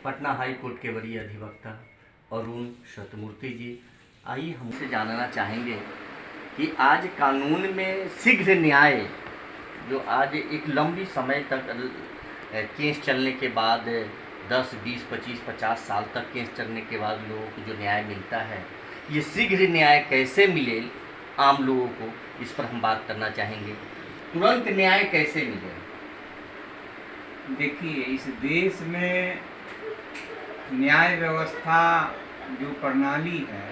Patna high court के वरीय अधिवक्ता अरुण शतमूर्ति जी, आइए हमसे जानना चाहेंगे कि आज कानून में शीघ्र न्याय जो आज एक लंबी समय तक केस चलने के बाद 10, 20, 25, 50 साल तक केस चलने के बाद लोगों को जो न्याय मिलता है, ये शीघ्र न्याय कैसे मिले आम लोगों को, इस पर हम बात करना चाहेंगे। तुरंत न्याय कैसे मिले? देखिए, इस देश में न्याय व्यवस्था जो प्रणाली है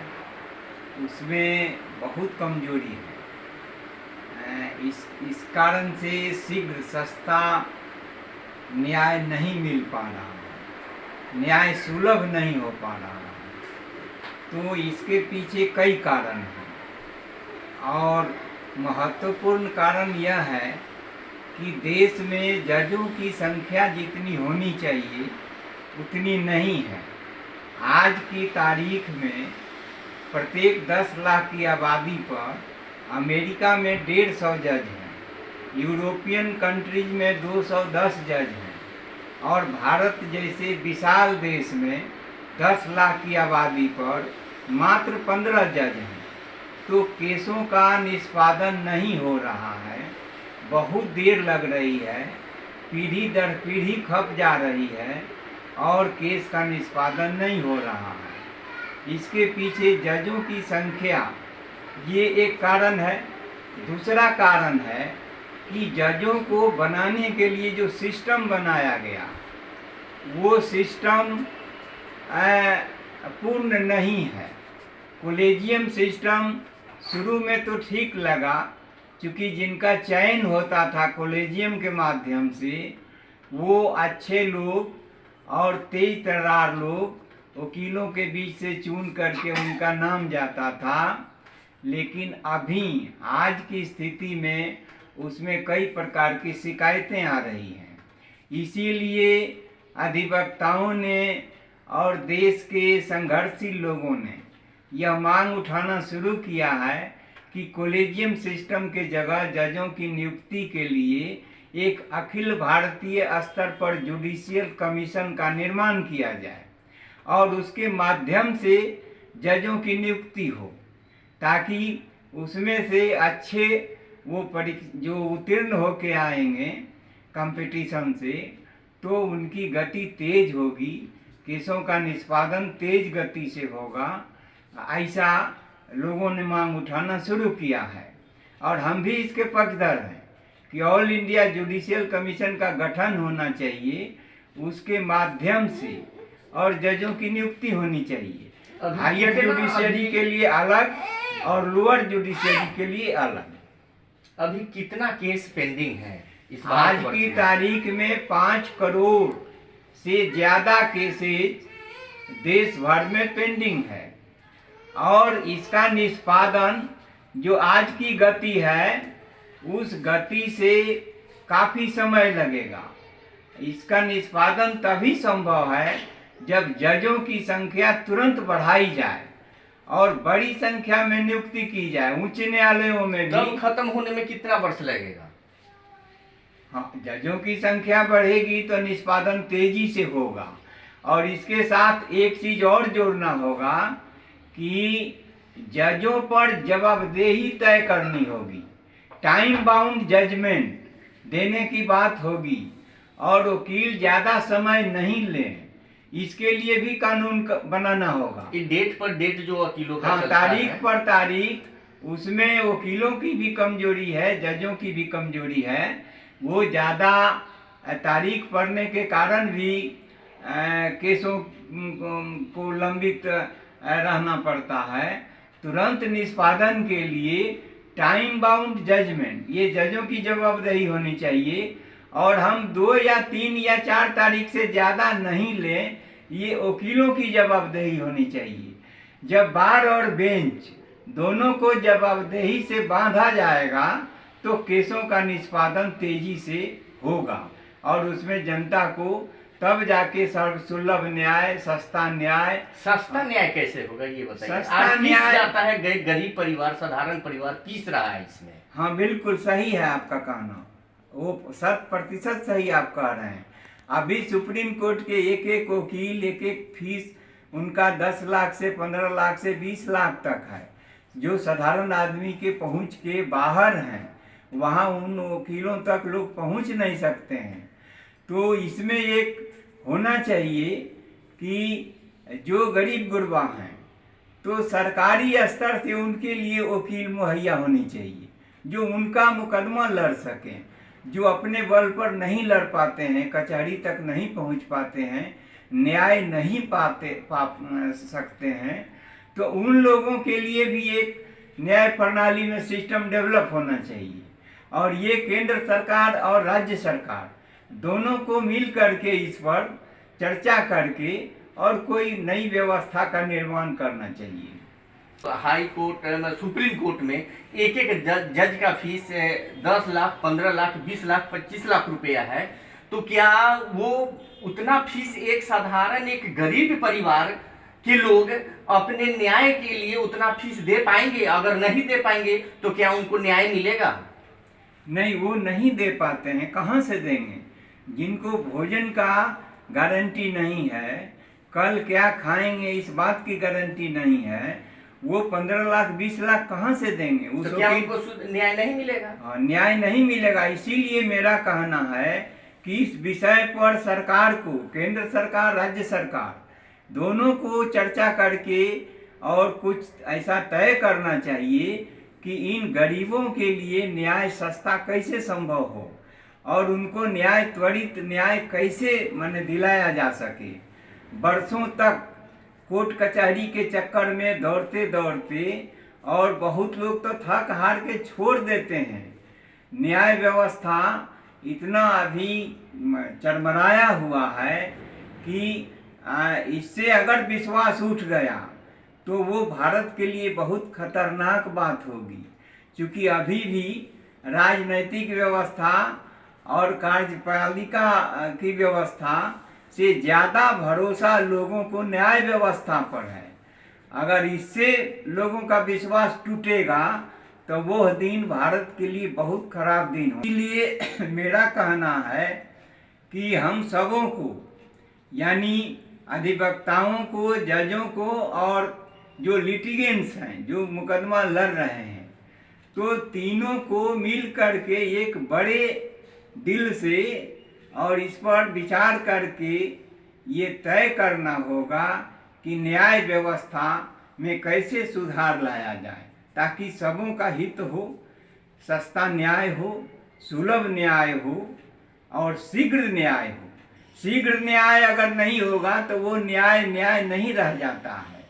उसमें बहुत कमजोरी है। इस कारण से शीघ्र सस्ता न्याय नहीं मिल पा रहा है, न्याय सुलभ नहीं हो पा रहा है। तो इसके पीछे कई कारण हैं और महत्वपूर्ण कारण यह है कि देश में जजों की संख्या जितनी होनी चाहिए उतनी नहीं है। आज की तारीख में प्रत्येक 10 लाख की आबादी पर अमेरिका में 150 जज हैं, यूरोपियन कंट्रीज में 210 जज हैं और भारत जैसे विशाल देश में 10 लाख की आबादी पर मात्र 15 जज हैं। तो केसों का निष्पादन नहीं हो रहा है, बहुत देर लग रही है, पीढ़ी दर पीढ़ी खप जा रही है और केस का निष्पादन नहीं हो रहा है। इसके पीछे जजों की संख्या ये एक कारण है। दूसरा कारण है कि जजों को बनाने के लिए जो सिस्टम बनाया गया वो सिस्टम पूर्ण नहीं है। कॉलेजियम सिस्टम शुरू में तो ठीक लगा, क्योंकि जिनका चयन होता था कॉलेजियम के माध्यम से वो अच्छे लोग और तेज तर्रार लोग वकीलों के बीच से चुन करके उनका नाम जाता था। लेकिन अभी आज की स्थिति में उसमें कई प्रकार की शिकायतें आ रही हैं। इसीलिए अधिवक्ताओं ने और देश के संघर्षशील लोगों ने यह मांग उठाना शुरू किया है कि कॉलेजियम सिस्टम के जगह जजों की नियुक्ति के लिए एक अखिल भारतीय स्तर पर जुडिशियल कमीशन का निर्माण किया जाए और उसके माध्यम से जजों की नियुक्ति हो, ताकि उसमें से अच्छे वो जो उत्तीर्ण होके आएंगे कंपटीशन से तो उनकी गति तेज होगी, केसों का निष्पादन तेज गति से होगा। ऐसा लोगों ने मांग उठाना शुरू किया है और हम भी इसके पक्षधर हैं कि ऑल इंडिया जुडिशियल कमीशन का गठन होना चाहिए, उसके माध्यम से और जजों की नियुक्ति होनी चाहिए। हायर जुडिशरी के लिए अलग और लोअर जुडिशरी के लिए अलग। अभी कितना केस पेंडिंग है? आज की तारीख में 5 करोड़ से ज्यादा केसेज देश भर में पेंडिंग है और इसका निष्पादन जो आज की गति है उस गति से काफ़ी समय लगेगा। इसका निष्पादन तभी संभव है जब जजों की संख्या तुरंत बढ़ाई जाए और बड़ी संख्या में नियुक्ति की जाए। उच्च न्यायालयों में भी खत्म होने में कितना वर्ष लगेगा? हाँ, जजों की संख्या बढ़ेगी तो निष्पादन तेजी से होगा। और इसके साथ एक चीज और जोड़ना होगा कि जजों पर जवाबदेही तय करनी होगी, टाइम बाउंड जजमेंट देने की बात होगी और वकील ज़्यादा समय नहीं लें, इसके लिए भी कानून बनाना होगा। डेट पर डेट जो वकीलों का हाँ, तारीख पर तारीख, उसमें वकीलों की भी कमजोरी है, जजों की भी कमजोरी है। वो ज़्यादा तारीख पढ़ने के कारण भी केसों को लंबित रहना पड़ता है। तुरंत निष्पादन के लिए टाइम बाउंड जजमेंट, ये जजों की जवाबदेही होनी चाहिए और हम 2 या 3 या 4 तारीख से ज़्यादा नहीं लें, ये वकीलों की जवाबदेही होनी चाहिए। जब बार और बेंच दोनों को जवाबदेही से बांधा जाएगा तो केसों का निष्पादन तेजी से होगा और उसमें जनता को तब जाके सर्वसुलभ न्याय, सस्ता न्याय कैसे होगा ये बताइए। सस्ता न्याय जाता है, गरीब परिवार, साधारण परिवार पीस रहा है इसमें। हाँ, बिल्कुल सही है आपका कहना, वो 100% सही आप कह रहे हैं। अभी सुप्रीम कोर्ट के एक एक वकील एक एक फीस उनका 10 लाख से 15 लाख से 20 लाख तक है। जो साधारण आदमी के पहुंच के बाहर हैं वहाँ उन वकीलों तक लोग पहुंच नहीं सकते हैं। तो इसमें एक होना चाहिए कि जो गरीब गुरबा हैं तो सरकारी स्तर से उनके लिए वकील मुहैया होनी चाहिए जो उनका मुकदमा लड़ सकें। जो अपने बल पर नहीं लड़ पाते हैं, कचहरी तक नहीं पहुंच पाते हैं, न्याय नहीं पा सकते हैं, तो उन लोगों के लिए भी एक न्याय प्रणाली में सिस्टम डेवलप होना चाहिए। और ये केंद्र सरकार और राज्य सरकार दोनों को मिल करके इस पर चर्चा करके और कोई नई व्यवस्था का निर्माण करना चाहिए। हाई कोर्ट सुप्रीम कोर्ट में एक एक जज का फीस 10 लाख 15 लाख 20 लाख 25 लाख रुपया है। तो क्या वो उतना फीस एक साधारण एक गरीब परिवार के लोग अपने न्याय के लिए उतना फीस दे पाएंगे? अगर नहीं दे पाएंगे तो क्या उनको न्याय मिलेगा? नहीं, वो नहीं दे पाते हैं, कहाँ से देंगे? जिनको भोजन का गारंटी नहीं है, कल क्या खाएंगे इस बात की गारंटी नहीं है, वो 15 लाख 20 लाख कहाँ से देंगे? तो क्या उनको न्याय नहीं मिलेगा? न्याय नहीं मिलेगा। इसीलिए मेरा कहना है कि इस विषय पर सरकार को, केंद्र सरकार राज्य सरकार दोनों को चर्चा करके और कुछ ऐसा तय करना चाहिए कि इन गरीबों के लिए न्याय सस्ता कैसे संभव हो और उनको न्याय त्वरित न्याय कैसे दिलाया जा सके। बरसों तक कोर्ट कचहरी के चक्कर में दौड़ते दौड़ते और बहुत लोग तो थक हार के छोड़ देते हैं। न्याय व्यवस्था इतना अभी चरमराया हुआ है कि इससे अगर विश्वास उठ गया तो वो भारत के लिए बहुत खतरनाक बात होगी। क्योंकि अभी भी राजनैतिक व्यवस्था और कार्यपालिका की व्यवस्था से ज़्यादा भरोसा लोगों को न्याय व्यवस्था पर है। अगर इससे लोगों का विश्वास टूटेगा तो वह दिन भारत के लिए बहुत खराब दिन हो। इसलिए मेरा कहना है कि हम सबों को, यानी अधिवक्ताओं को, जजों को और जो लिटिगेंट्स हैं, जो मुकदमा लड़ रहे हैं, तो तीनों को मिल करके एक बड़े दिल से और इस पर विचार करके ये तय करना होगा कि न्याय व्यवस्था में कैसे सुधार लाया जाए ताकि सबों का हित हो, सस्ता न्याय हो, सुलभ न्याय हो और शीघ्र न्याय हो। शीघ्र न्याय अगर नहीं होगा तो वो न्याय नहीं रह जाता है।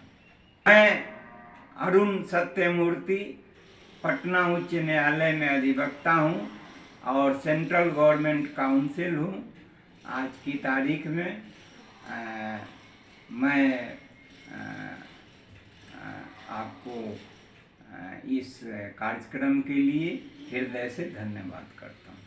मैं अरुण सत्यमूर्ति पटना उच्च न्यायालय में अधिवक्ता हूँ और सेंट्रल गवर्नमेंट काउंसिल हूँ। आज की तारीख में मैं आपको इस कार्यक्रम के लिए हृदय से धन्यवाद करता हूँ।